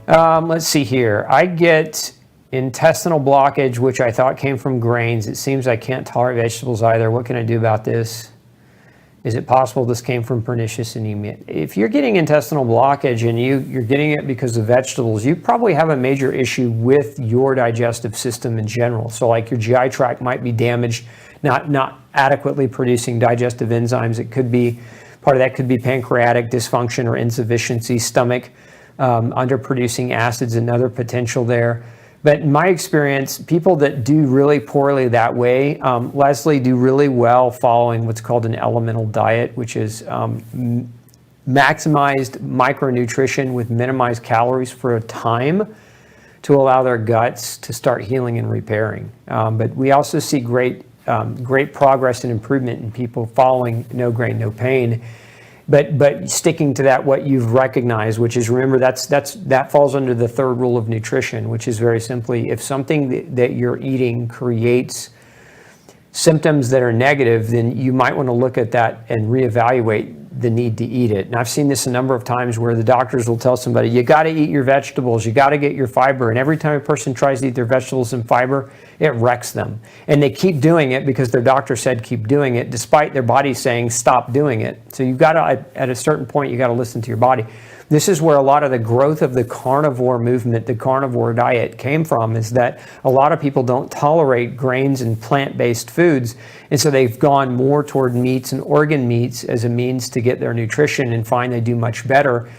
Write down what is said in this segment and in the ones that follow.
Let's see here. I get intestinal blockage, which I thought came from grains. It seems I can't tolerate vegetables either. What can I do about this? Is it possible this came from pernicious anemia? If you're getting intestinal blockage and you're getting it because of vegetables, you probably have a major issue with your digestive system in general. So like your GI tract might be damaged, not adequately producing digestive enzymes. It could be, part of that could be pancreatic dysfunction or insufficiency, stomach underproducing acids, another potential there. But in my experience, people that do really poorly that way, Leslie, do really well following what's called an elemental diet, which is maximized micronutrition with minimized calories for a time to allow their guts to start healing and repairing. But we also see great progress and improvement in people following no grain, no pain. But sticking to that, what you've recognized, which is, remember, that falls under the third rule of nutrition, which is very simply, if something that you're eating creates symptoms that are negative, then you might want to look at that and reevaluate the need to eat it. And I've seen this a number of times where the doctors will tell somebody, you got to eat your vegetables, you got to get your fiber. And every time a person tries to eat their vegetables and fiber, it wrecks them. And they keep doing it because their doctor said keep doing it, despite their body saying stop doing it. So you've got to, at a certain point, you got to listen to your body. This is where a lot of the growth of the carnivore movement, the carnivore diet, came from, is that a lot of people don't tolerate grains and plant-based foods, and so they've gone more toward meats and organ meats as a means to get their nutrition and find they do much better.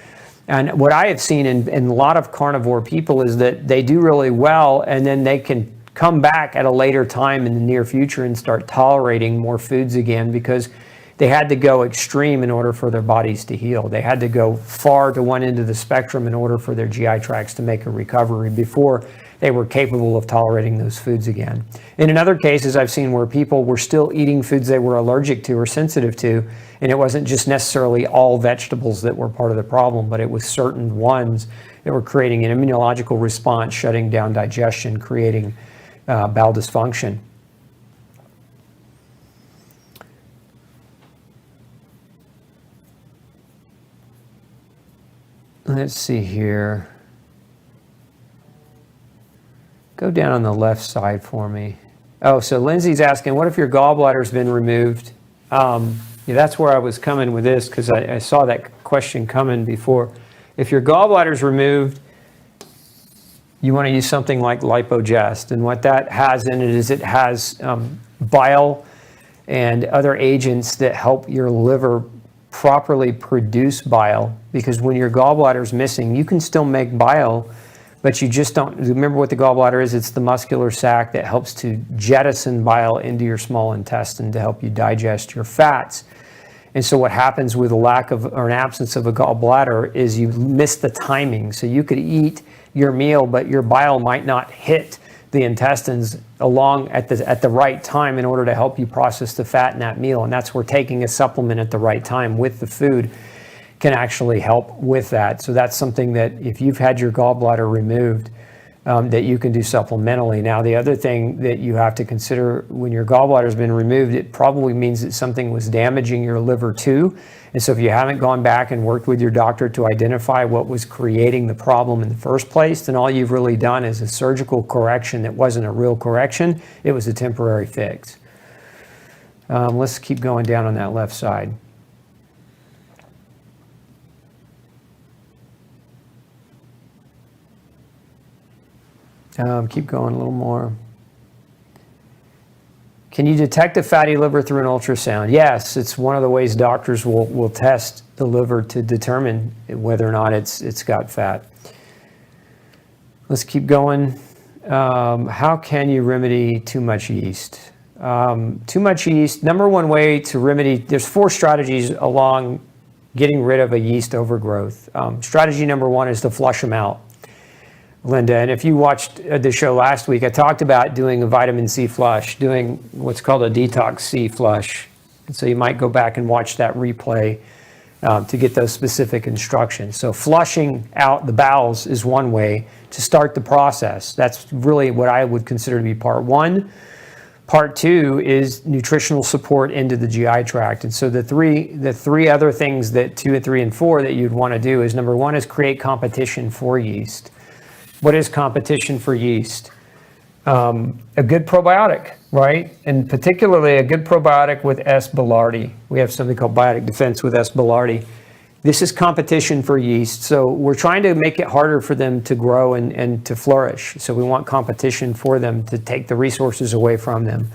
And what I have seen in a lot of carnivore people is that they do really well, and then they can come back at a later time in the near future and start tolerating more foods again, because they had to go extreme in order for their bodies to heal. They had to go far to one end of the spectrum in order for their GI tracts to make a recovery before they were capable of tolerating those foods again. And in other cases, I've seen where people were still eating foods they were allergic to or sensitive to, and it wasn't just necessarily all vegetables that were part of the problem, but it was certain ones that were creating an immunological response, shutting down digestion, creating bowel dysfunction. Let's see here. Go down on the left side for me. Oh, so Lindsay's asking, what if your gallbladder's been removed? Yeah, that's where I was coming with this, because I saw that question coming before. If your gallbladder's removed, you want to use something like Lipogest. And what that has in it is it has bile and other agents that help your liver properly produce bile, because when your gallbladder is missing, you can still make bile, but you just don't. Remember what the gallbladder is? It's the muscular sac that helps to jettison bile into your small intestine to help you digest your fats. And so what happens with a lack of or an absence of a gallbladder is you miss the timing. So you could eat your meal, but your bile might not hit the intestines along at the right time in order to help you process the fat in that meal. And that's where taking a supplement at the right time with the food can actually help with that. So that's something that if you've had your gallbladder removed, that you can do supplementally. Now, the other thing that you have to consider when your gallbladder has been removed, it probably means that something was damaging your liver too. And so if you haven't gone back and worked with your doctor to identify what was creating the problem in the first place, then all you've really done is a surgical correction that wasn't a real correction. It was a temporary fix. Let's keep going down on that left side. Keep going a little more. Can you detect a fatty liver through an ultrasound? Yes, it's one of the ways doctors will test the liver to determine whether or not it's got fat. Let's keep going. How can you remedy too much yeast? Too much yeast, number one way to remedy, there's 4 strategies along getting rid of a yeast overgrowth. Strategy number 1 is to flush them out, Linda. And if you watched the show last week, I talked about doing a vitamin C flush, doing what's called a detox C flush. And so you might go back and watch that replay to get those specific instructions. So flushing out the bowels is one way to start the process. That's really what I would consider to be part 1. Part 2 is nutritional support into the GI tract. And so the three other things that 2 and 3 and 4 that you'd want to do is, number 1 is create competition for yeast. What is competition for yeast? A good probiotic, right? And particularly a good probiotic with S. boulardii. We have something called biotic defense with S. boulardii. This is competition for yeast. So we're trying to make it harder for them to grow and to flourish. So we want competition for them to take the resources away from them.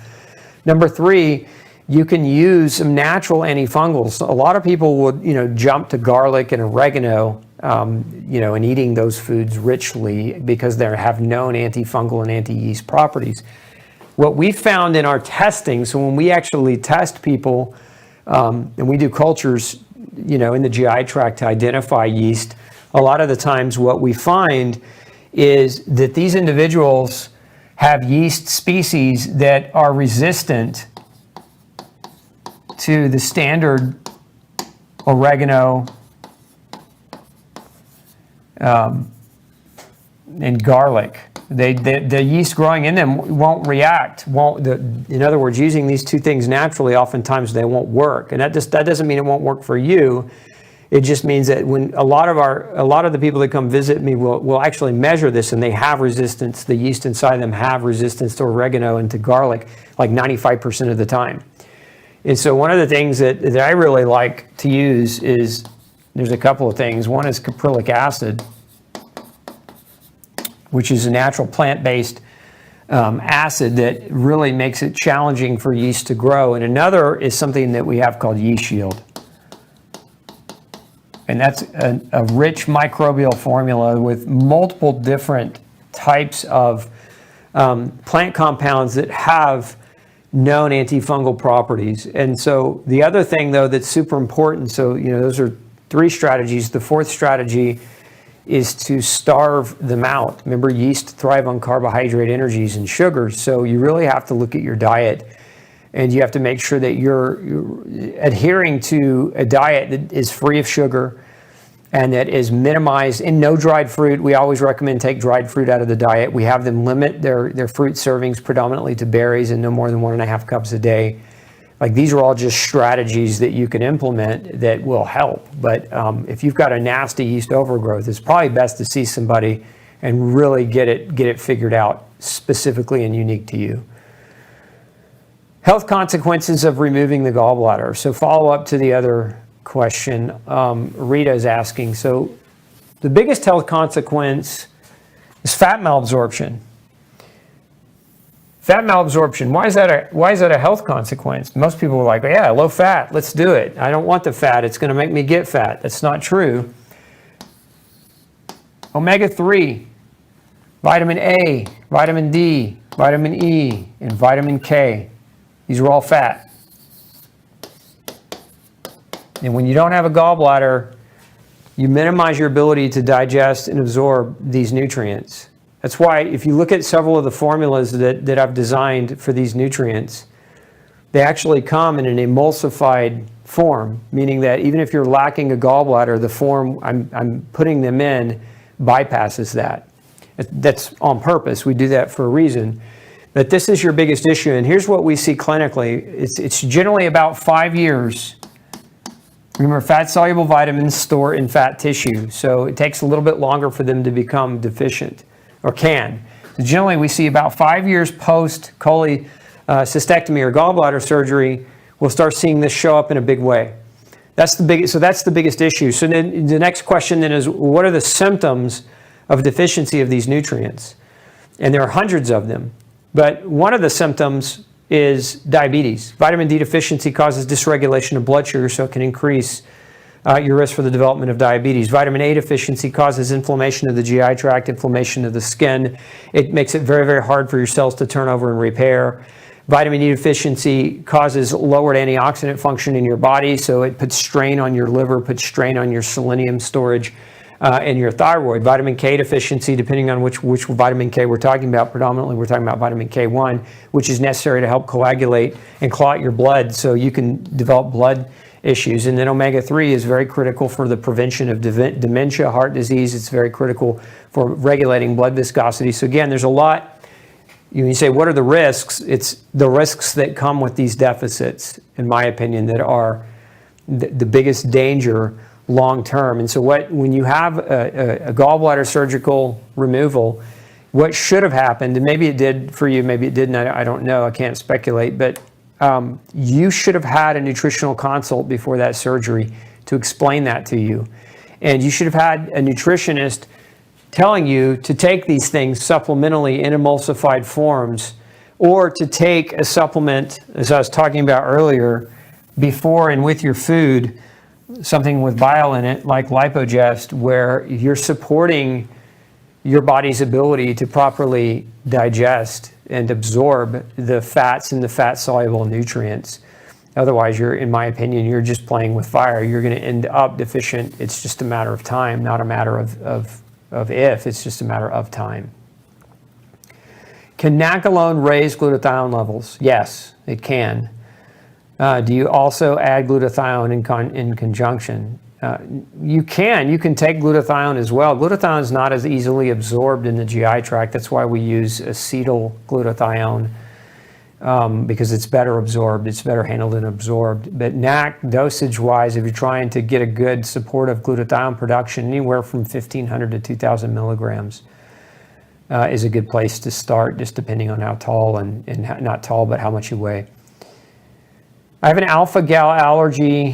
Number 3, you can use some natural antifungals. A lot of people would, jump to garlic and oregano, and eating those foods richly because they have known antifungal and anti-yeast properties. What we found in our testing, so when we actually test people, and we do cultures, in the GI tract to identify yeast, a lot of the times what we find is that these individuals have yeast species that are resistant to the standard oregano and garlic. The yeast growing in them won't react. In other words, using these two things naturally, oftentimes they won't work. And that doesn't mean it won't work for you. It just means that when a lot of the people that come visit me will actually measure this, and they have resistance. The yeast inside them have resistance to oregano and to garlic, like 95% of the time. And so one of the things that I really like to use is, there's a couple of things. One is caprylic acid, which is a natural plant-based acid that really makes it challenging for yeast to grow. And another is something that we have called yeast shield. And that's a rich microbial formula with multiple different types of plant compounds that have known antifungal properties. And so the other thing, though, that's super important, so those are 3 strategies. The 4th strategy is to starve them out. Remember, yeast thrive on carbohydrate energies and sugars, so you really have to look at your diet, and you have to make sure that you're adhering to a diet that is free of sugar and that is minimized, and no dried fruit. We always recommend take dried fruit out of the diet. We have them limit their fruit servings predominantly to berries and no more than 1.5 cups a day. Like, these are all just strategies that you can implement that will help. But if you've got a nasty yeast overgrowth, it's probably best to see somebody and really get it figured out specifically and unique to you. Health consequences of removing the gallbladder. So follow up to the other question Rita is asking. So the biggest health consequence is fat malabsorption. Fat malabsorption, why is that a health consequence? Most people are like, yeah, low fat, let's do it. I don't want the fat, it's going to make me get fat. That's not true. Omega-3, vitamin A, vitamin D, vitamin E, and vitamin K. These are all fat. And when you don't have a gallbladder, you minimize your ability to digest and absorb these nutrients. That's why if you look at several of the formulas that I've designed for these nutrients, they actually come in an emulsified form, meaning that even if you're lacking a gallbladder, the form I'm putting them in bypasses that. That's on purpose. We do that for a reason. But this is your biggest issue, and here's what we see clinically. It's generally about 5 years. Remember, fat-soluble vitamins store in fat tissue, so it takes a little bit longer for them to become deficient, or can. So generally, we see about 5 years post cholecystectomy or gallbladder surgery, we'll start seeing this show up in a big way. That's the biggest issue. So then the next question then is, what are the symptoms of deficiency of these nutrients? And there are hundreds of them. But one of the symptoms is diabetes. Vitamin D deficiency causes dysregulation of blood sugar, so it can increase your risk for the development of diabetes. Vitamin A deficiency causes inflammation of the GI tract, inflammation of the skin. It makes it very, very hard for your cells to turn over and repair. Vitamin E deficiency causes lowered antioxidant function in your body, so it puts strain on your liver, puts strain on your selenium storage and your thyroid. Vitamin K deficiency, depending on which vitamin K we're talking about, predominantly we're talking about vitamin K1, which is necessary to help coagulate and clot your blood so you can develop blood issues. And then omega-3 is very critical for the prevention of dementia, heart disease. It's very critical for regulating blood viscosity. So again, there's a lot. You say, what are the risks? It's the risks that come with these deficits, in my opinion, that are the biggest danger long term. And so when you have a gallbladder surgical removal, what should have happened, and maybe it did for you, maybe it didn't, I don't know, I can't speculate, but you should have had a nutritional consult before that surgery to explain that to you. And you should have had a nutritionist telling you to take these things supplementally in emulsified forms, or to take a supplement, as I was talking about earlier, before and with your food, something with bile in it, like Lipogest, where you're supporting your body's ability to properly digest and absorb the fats and the fat-soluble nutrients. Otherwise, in my opinion, you're just playing with fire. You're going to end up deficient. It's just a matter of time, not a matter of if, it's just a matter of time. Can NAC alone raise glutathione levels? Yes, it can. Do you also add glutathione in conjunction? You can take glutathione as well. Glutathione is not as easily absorbed in the GI tract. That's why we use acetyl glutathione, because it's better absorbed, it's better handled and absorbed. But NAC dosage-wise, if you're trying to get a good supportive glutathione production, anywhere from 1,500 to 2,000 milligrams is a good place to start, just depending on how tall and not tall, but how much you weigh. I have an alpha-gal allergy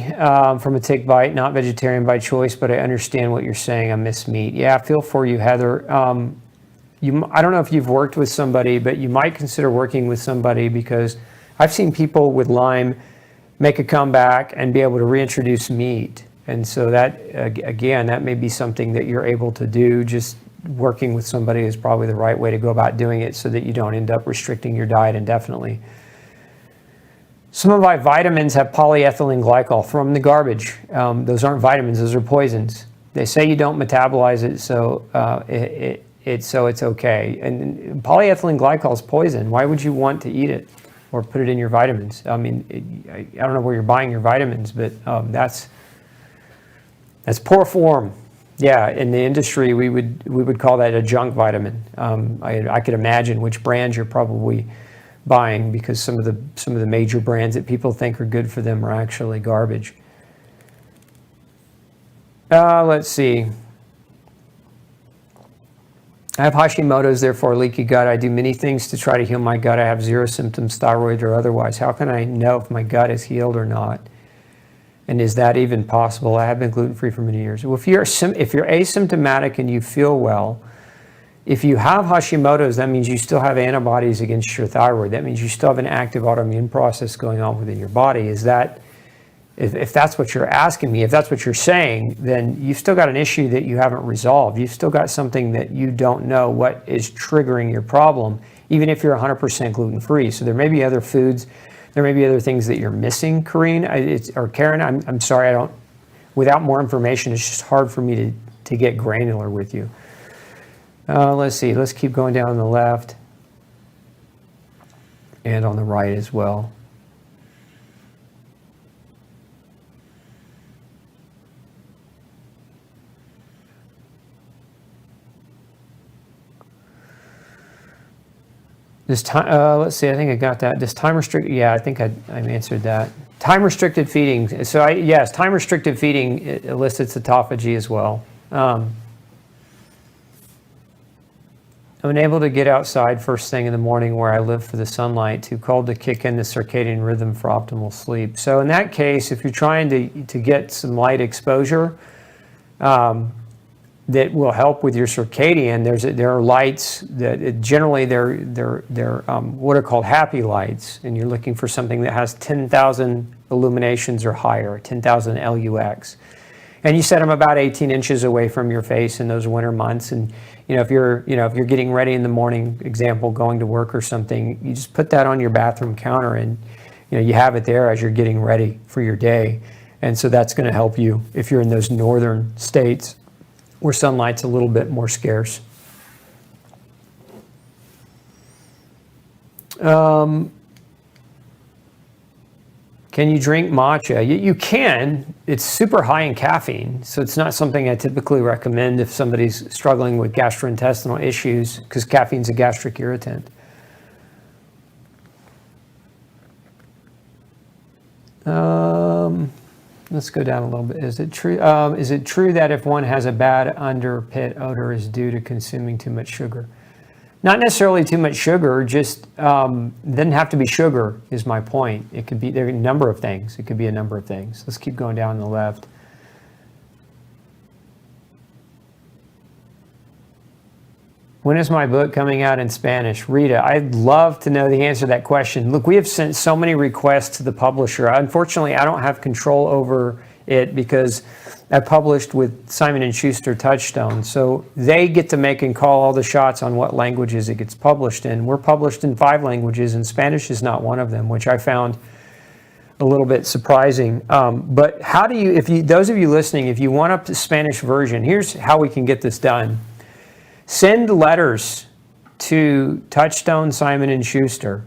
from a tick bite, not vegetarian by choice, but I understand what you're saying. I miss meat. Yeah, I feel for you, Heather. I don't know if you've worked with somebody, but you might consider working with somebody, because I've seen people with Lyme make a comeback and be able to reintroduce meat. And so that, again, that may be something that you're able to do. Just working with somebody is probably the right way to go about doing it, so that you don't end up restricting your diet indefinitely. Some of my vitamins have polyethylene glycol. Throw them in the garbage. Those aren't vitamins, those are poisons. They say you don't metabolize it, so it's okay. And polyethylene glycol is poison. Why would you want to eat it or put it in your vitamins? I mean, I don't know where you're buying your vitamins, but that's poor form. Yeah, in the industry, we would call that a junk vitamin. I could imagine which brands you're probably buying, because some of the major brands that people think are good for them are actually garbage. Let's see. I have Hashimotos, therefore leaky gut. I do many things to try to heal my gut. I have zero symptoms, thyroid or otherwise. How can I know if my gut is healed or not? And is that even possible? I have been gluten-free for many years. Well, if you're asymptomatic and you feel well, if you have Hashimoto's, that means you still have antibodies against your thyroid. That means you still have an active autoimmune process going on within your body. If that's what you're asking me, if that's what you're saying, then you've still got an issue that you haven't resolved. You've still got something that you don't know what is triggering your problem, even if you're 100% gluten-free. So there may be other foods, there may be other things that you're missing, Karen. I'm sorry, without more information, it's just hard for me to get granular with you. Let's see, let's keep going down on the left and on the right as well. This time, let's see, I think I got that. This time restricted, yeah, I think I answered that. Time restricted feeding. So yes, time restricted feeding elicits autophagy as well. I'm unable to get outside first thing in the morning where I live for the sunlight, too cold to kick in the circadian rhythm for optimal sleep. So in that case, if you're trying to get some light exposure, that will help with your circadian, there are lights that generally they're what are called happy lights, and you're looking for something that has 10,000 illuminations or higher, 10,000 LUX. And you set them about 18 inches away from your face in those winter months. And if you're getting ready in the morning, example, going to work or something, you just put that on your bathroom counter, and you have it there as you're getting ready for your day. And so that's going to help you if you're in those northern states where sunlight's a little bit more scarce. Can you drink matcha? You can. It's super high in caffeine, so it's not something I typically recommend if somebody's struggling with gastrointestinal issues, because caffeine's a gastric irritant. Let's go down a little bit. Is it true? Is it true that if one has a bad underpit odor is due to consuming too much sugar? Not necessarily too much sugar. Just doesn't have to be sugar. Is my point. It could be there are a number of things. It could be a number of things. Let's keep going down the left. When is my book coming out in Spanish? Rita, I'd love to know the answer to that question. Look, we have sent so many requests to the publisher. Unfortunately, I don't have control over it because I published with Simon & Schuster Touchstone. So they get to make and call all the shots on what languages it gets published in. We're published in 5 languages, and Spanish is not one of them, which I found a little bit surprising. But how do you, those of you listening, if you want a Spanish version, here's how we can get this done. Send letters to Touchstone, Simon & Schuster,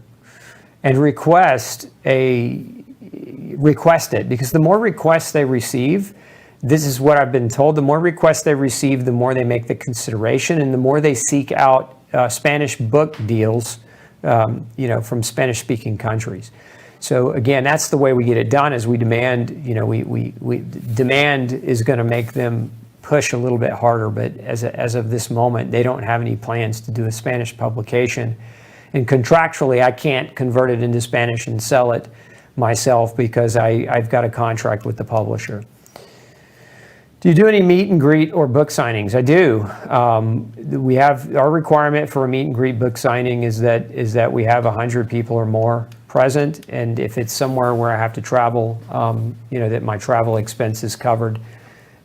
and request it, because the more requests they receive, this is what I've been told, the more requests they receive, the more they make the consideration, and the more they seek out Spanish book deals, from Spanish-speaking countries. So again, that's the way we get it done. Is we demand, we demand is going to make them push a little bit harder, but as of this moment, they don't have any plans to do a Spanish publication. And contractually, I can't convert it into Spanish and sell it myself because I've got a contract with the publisher. Do you do any meet and greet or book signings? I do. We have our requirement for a meet and greet book signing is that we have 100 people or more present, and if it's somewhere where I have to travel, that my travel expense is covered.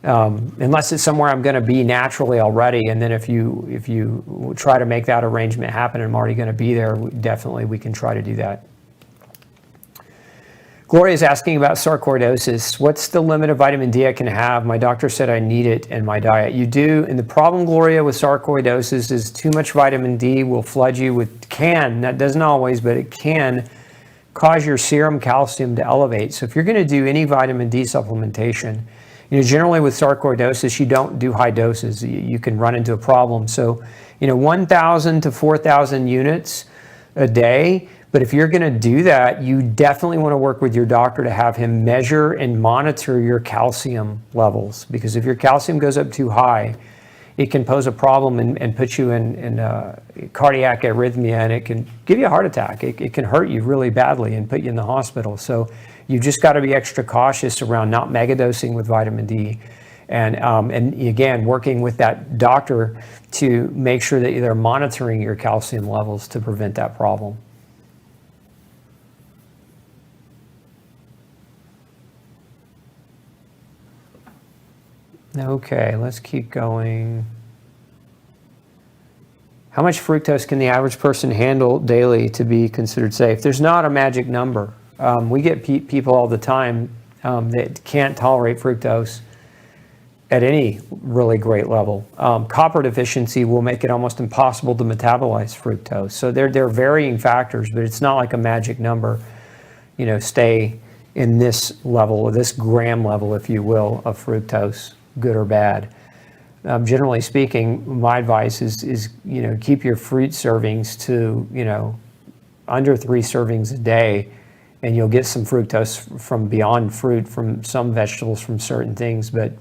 Unless it's somewhere I'm going to be naturally already, and then if you try to make that arrangement happen and I'm already going to be there, definitely we can try to do that. Gloria is asking about sarcoidosis. What's the limit of vitamin D I can have? My doctor said I need it in my diet. You do, and the problem, Gloria, with sarcoidosis is too much vitamin D will flood you with, that doesn't always, but it can cause your serum calcium to elevate. So if you're going to do any vitamin D supplementation, generally with sarcoidosis, you don't do high doses. You can run into a problem. So, 1,000 to 4,000 units a day. But if you're going to do that, you definitely want to work with your doctor to have him measure and monitor your calcium levels. Because if your calcium goes up too high, it can pose a problem and put you in cardiac arrhythmia, and it can give you a heart attack. It can hurt you really badly and put you in the hospital. So you've just got to be extra cautious around not megadosing with vitamin D. And again, working with that doctor to make sure that they're monitoring your calcium levels to prevent that problem. Okay, let's keep going. How much fructose can the average person handle daily to be considered safe? There's not a magic number. We get people all the time that can't tolerate fructose at any really great level. Copper deficiency will make it almost impossible to metabolize fructose. So there are varying factors, but it's not like a magic number. Stay in this level, this gram level, if you will, of fructose, good or bad. Generally speaking, my advice is keep your fruit servings to under 3 servings a day, and you'll get some fructose from beyond fruit, from some vegetables, from certain things. But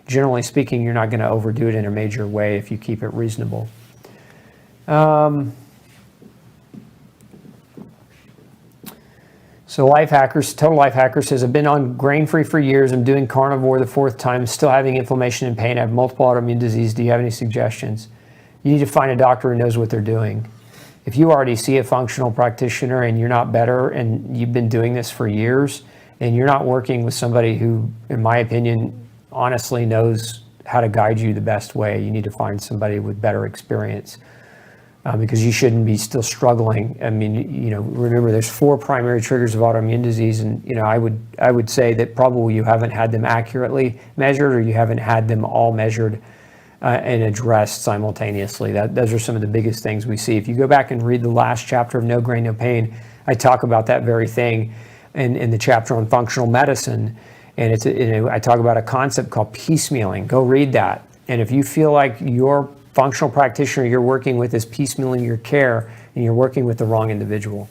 generally speaking, you're not going to overdo it in a major way if you keep it reasonable. So Total Life Hacker says, I've been on grain-free for years. I'm doing carnivore the 4th time, still having inflammation and pain. I have multiple autoimmune disease. Do you have any suggestions? You need to find a doctor who knows what they're doing. If you already see a functional practitioner and you're not better, and you've been doing this for years, and you're not working with somebody who, in my opinion, honestly knows how to guide you the best way, you need to find somebody with better experience. Because you shouldn't be still struggling. I mean, remember there's 4 primary triggers of autoimmune disease, and I would say that probably you haven't had them accurately measured, or you haven't had them all measured and addressed simultaneously. Those are some of the biggest things we see. If you go back and read the last chapter of No Grain, No Pain, I talk about that very thing in the chapter on functional medicine, and I talk about a concept called piecemealing. Go read that, and if you feel like your functional practitioner you're working with is piecemealing your care, and you're working with the wrong individual.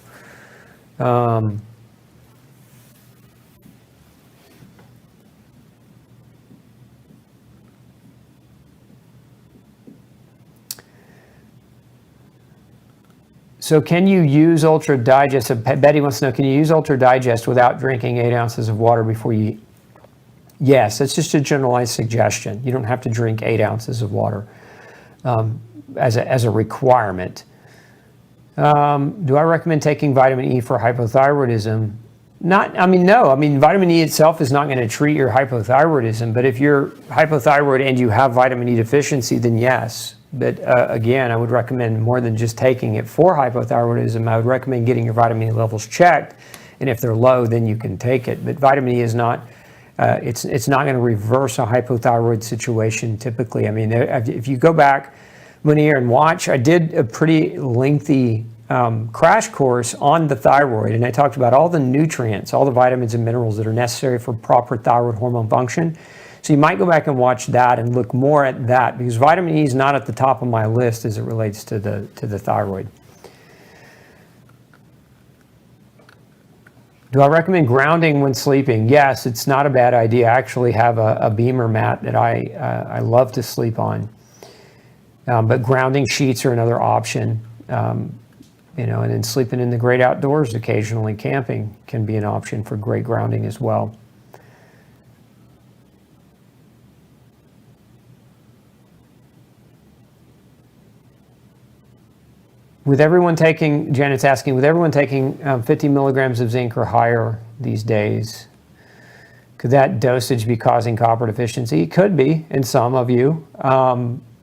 So can you use Ultra Digest? Betty wants to know, can you use Ultra Digest without drinking 8 ounces of water before you eat? Yes, it's just a generalized suggestion. You don't have to drink 8 ounces of water as a requirement. Do I recommend taking vitamin E for hypothyroidism? No. Vitamin E itself is not going to treat your hypothyroidism, but if you're hypothyroid and you have vitamin E deficiency, then yes. But again, I would recommend more than just taking it for hypothyroidism. I would recommend getting your vitamin E levels checked, and if they're low, then you can take it. But vitamin E is not, it's not going to reverse a hypothyroid situation typically. I mean, if you go back one year and watch, I did a pretty lengthy crash course on the thyroid, and I talked about all the nutrients, all the vitamins and minerals that are necessary for proper thyroid hormone function. So you might go back and watch that and look more at that, because vitamin E is not at the top of my list as it relates to the thyroid. Do I recommend grounding when sleeping? Yes, it's not a bad idea. I actually have a Beamer mat that I love to sleep on. But grounding sheets are another option. And then sleeping in the great outdoors occasionally, camping can be an option for great grounding as well. Janet's asking, with everyone taking 50 milligrams of zinc or higher these days, could that dosage be causing copper deficiency? It could be in some of you.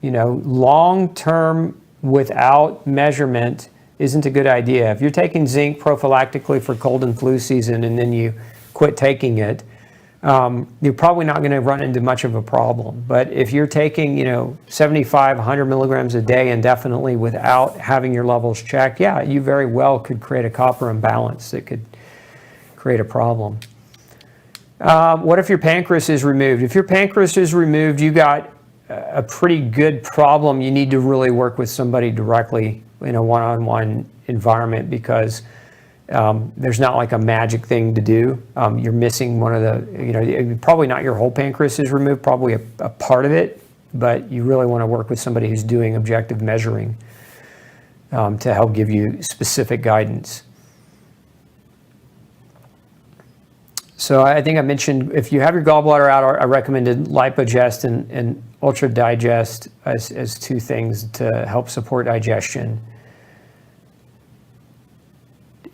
Long-term without measurement isn't a good idea. If you're taking zinc prophylactically for cold and flu season and then you quit taking it, you're probably not going to run into much of a problem. But if you're taking, 75, 100 milligrams a day indefinitely without having your levels checked, yeah, you very well could create a copper imbalance that could create a problem. What if your pancreas is removed? If your pancreas is removed, you got a pretty good problem. You need to really work with somebody directly in a one-on-one environment, because there's not like a magic thing to do. You're missing one of the, probably not your whole pancreas is removed, probably a part of it, but you really want to work with somebody who's doing objective measuring to help give you specific guidance. So I think I mentioned, if you have your gallbladder out, I recommended Lipogest and Ultra Digest as two things to help support digestion.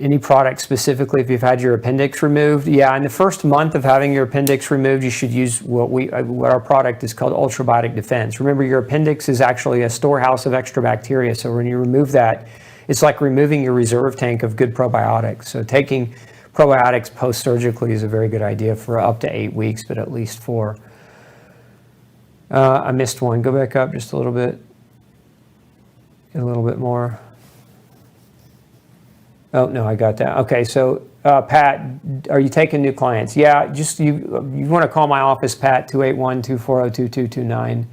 Any product specifically if you've had your appendix removed? Yeah, in the first month of having your appendix removed, you should use what our product is called Ultrabiotic Defense. Remember, your appendix is actually a storehouse of extra bacteria, so when you remove that, it's like removing your reserve tank of good probiotics. So taking probiotics post-surgically is a very good idea for up to 8 weeks, but at least 4. I missed one. Go back up just a little bit. Get a little bit more. Oh, no, I got that. Okay, so Pat, are you taking new clients? Yeah, just you want to call my office, Pat, 281-240-2229.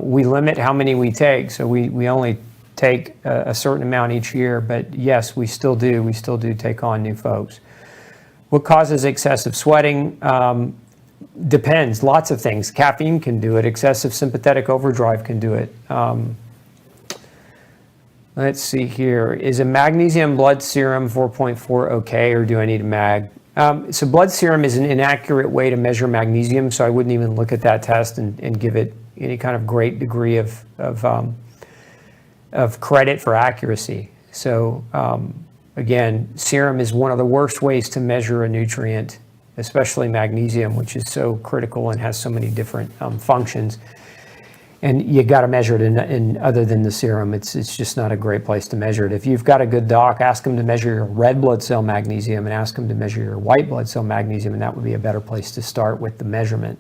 We limit how many we take, so we only take a certain amount each year, but yes, we still do take on new folks. What causes excessive sweating? Depends, lots of things. Caffeine can do it. Excessive sympathetic overdrive can do it. Let's see here. Is a magnesium blood serum 4.4 okay, or do I need a mag? So blood serum is an inaccurate way to measure magnesium, so I wouldn't even look at that test and give it any kind of great degree of credit for accuracy. So again, serum is one of the worst ways to measure a nutrient, especially magnesium, which is so critical and has so many different functions. And you got to measure it in other than the serum. It's just not a great place to measure it. If you've got a good doc, ask them to measure your red blood cell magnesium and ask them to measure your white blood cell magnesium, and that would be a better place to start with the measurement.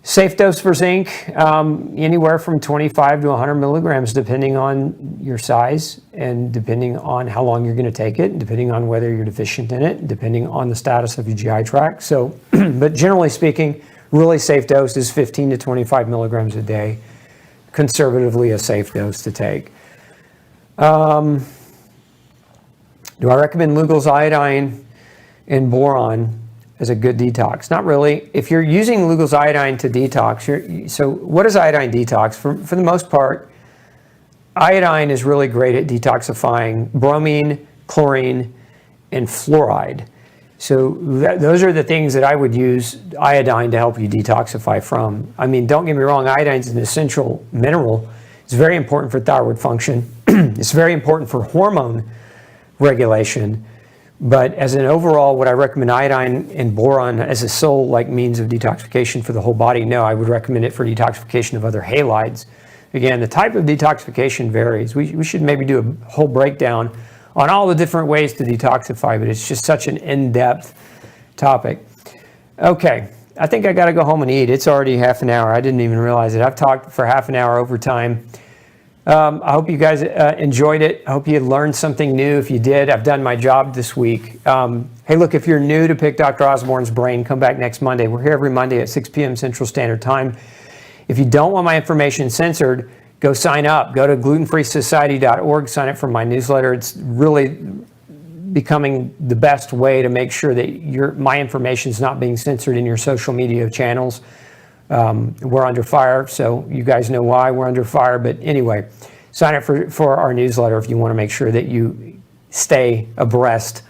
Safe dose for zinc, anywhere from 25 to 100 milligrams, depending on your size and depending on how long you're going to take it, and depending on whether you're deficient in it, and depending on the status of your GI tract. So, but generally speaking, really safe dose is 15 to 25 milligrams a day. Conservatively, a safe dose to take. Do I recommend Lugol's iodine and boron as a good detox? Not really. If you're using Lugol's iodine to detox, so what is iodine detox? For the most part, iodine is really great at detoxifying bromine, chlorine, and fluoride. So those are the things that I would use iodine to help you detoxify from. I mean, don't get me wrong, iodine is an essential mineral. It's very important for thyroid function. It's very important for hormone regulation. But as an overall, would I recommend iodine and boron as a sole means of detoxification for the whole body? No, I would recommend it for detoxification of other halides. Again, the type of detoxification varies. We should maybe do a whole breakdown on all the different ways to detoxify, but it's just such an in-depth topic. Okay, I think I got to go home and eat. It's already half an hour. I didn't even realize it. I've talked for half an hour over time. I hope you guys enjoyed it. I hope you learned something new. If you did, I've done my job this week. Hey, look, if you're new to Pick Dr. Osborne's Brain, come back next Monday. We're here every Monday at 6 p.m. Central Standard Time. If you don't want my information censored, go sign up. Go to glutenfreesociety.org, sign up for my newsletter. It's really becoming the best way to make sure that my information is not being censored in your social media channels. We're under fire, so you guys know why we're under fire. But anyway, sign up for our newsletter if you want to make sure that you stay abreast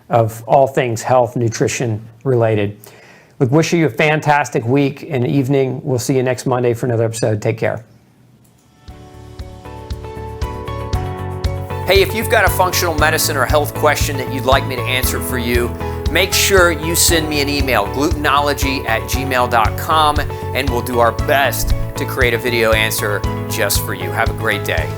of all things health, nutrition related. Look, wishing you a fantastic week and evening. We'll see you next Monday for another episode. Take care. Hey, if you've got a functional medicine or health question that you'd like me to answer for you, make sure you send me an email, glutenology@gmail.com, and we'll do our best to create a video answer just for you. Have a great day.